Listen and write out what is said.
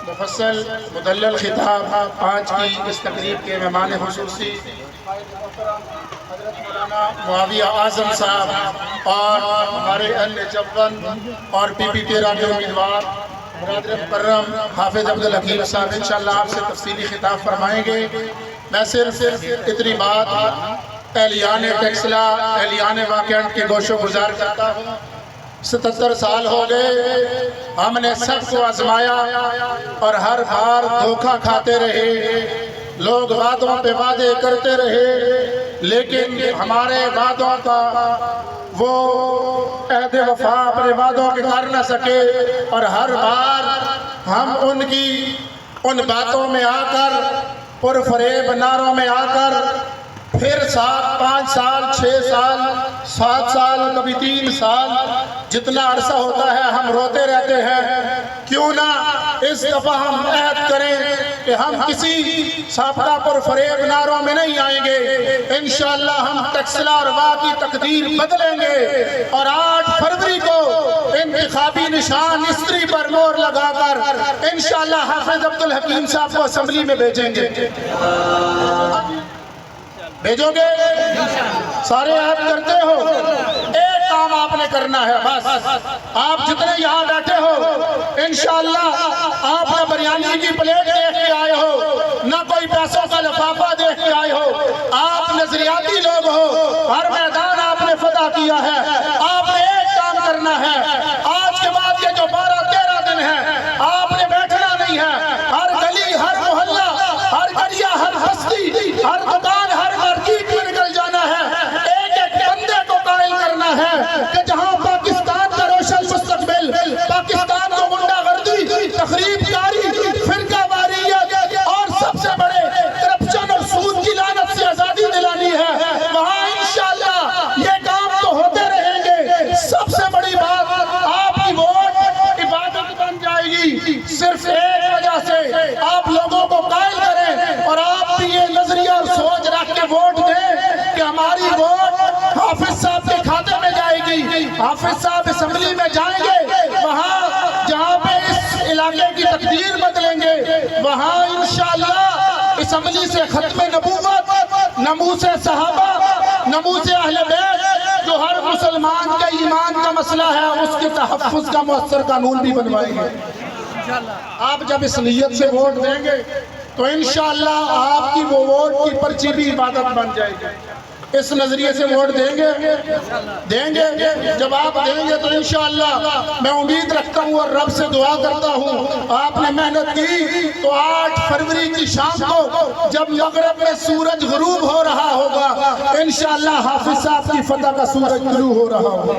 مفصل مدلل خطاب آج کی اس تقریب کے مہمان خصوصی حضرت مولانا معاویہ اعظم صاحب اور ہمارے اہل جبن اور پی پی 13 کے امیدوار برادر مکرم حافظ عبدالحکیم صاحب انشاءاللہ آپ سے تفصیلی خطاب فرمائیں گے۔ میں صرف اتنی بات اہلیان ٹیکسلا اہلیان واقعات کے گوش و گزار کرتا ہوں۔ 77 سال ہو گئے ہم نے سب کو آزمایا اور ہر بار دھوکہ کھاتے رہے، لوگ وعدوں پہ وعدے کرتے رہے لیکن ہمارے وعدوں کا وہ عہد وفا اپنے وعدوں کے کر نہ سکے، اور ہر بار ہم ان باتوں میں آ کر پرفریب نعروں میں آ کر پھر 5 سال 6 سال 7 سال کبھی 3 سال جتنا عرصہ ہوتا ہے ہم روتے رہتے ہیں۔ کیوں نہ اس دفعہ ہم عہد کریں کہ ہم کسی سابقہ پرفریب نعروں میں نہیں آئیں گے، انشاءاللہ ہم ٹیکسلا اور واہ کی تقدیر بدلیں گے اور 8 فروری کو انتخابی نشان استری پر مہر لگا کر انشاءاللہ حافظ عبدالحکیم صاحب کو اسمبلی میں بھیجیں گے۔ بھیجو گے؟ سارے عہد کرتے ہو؟ ایک کام آپ نے کرنا ہے بس، آپ جتنے یہاں بیٹھے ہو انشاءاللہ آپ نہ بریانی کی پلیٹ دیکھ کے آئے ہو، نہ کوئی پیسوں کا لفافہ دیکھ کے آئے ہو، آپ نظریاتی لوگ ہو، ہر میدان آپ نے فتح کیا ہے۔ آپ نے ایک کام کرنا ہے، آج کے بعد یہ جو 12-13 دن ہے آپ نے بیٹھنا نہیں ہے، ہر گلی ہر محلہ ہر گلیہ ہر بستی ہر دکان ہر مارکیٹ میں نکل جانا ہے، ایک ایک بندے کو قائل کرنا ہے کہ جہاں پاکستان کا روشن مستقبل، پاکستان کو غنڈہ گردی، تخریب کاری، فرقہ واریت اور سب سے بڑے کرپشن اور سود کی لعنت سے آزادی دلانی ہے، وہاں انشاءاللہ یہ کام تو ہوتے رہیں گے۔ سب سے بڑی بات آپ کی ووٹ عبادت بن جائے گی، صرف ایک وجہ سے آپ لوگوں کو قائل کریں اور آپ بھی یہ نظریہ اور سوچ رکھ کے ووٹ دیں کہ ہماری ووٹ حافظ صاحب کے کھاتے میں جائے گی، حافظ صاحب اسمبلی میں جائیں گے، وہاں جہاں پہ اس علاقے کی تقدیر بدلیں گے وہاں انشاءاللہ اسمبلی سے ختم نبوت، ناموس صحابہ، ناموس اہل بیت جو ہر مسلمان کے ایمان کا مسئلہ ہے اس کے تحفظ کا مؤثر قانون بھی بنوائیں گے۔ آپ جب اس نیت سے ووٹ دیں گے تو انشاءاللہ آپ کی وہ ووٹ کی پرچی بھی عبادت بن جائے گی۔ اس نظریے سے ووٹ دیں گے جب آپ دیں گے تو انشاءاللہ میں امید رکھتا ہوں اور رب سے دعا کرتا ہوں آپ نے محنت کی تو 8 فروری کی شام کو جب مغرب میں سورج غروب ہو رہا ہوگا انشاءاللہ حافظ صاحب کی فتح کا سورج طلوع ہو رہا ہوگا۔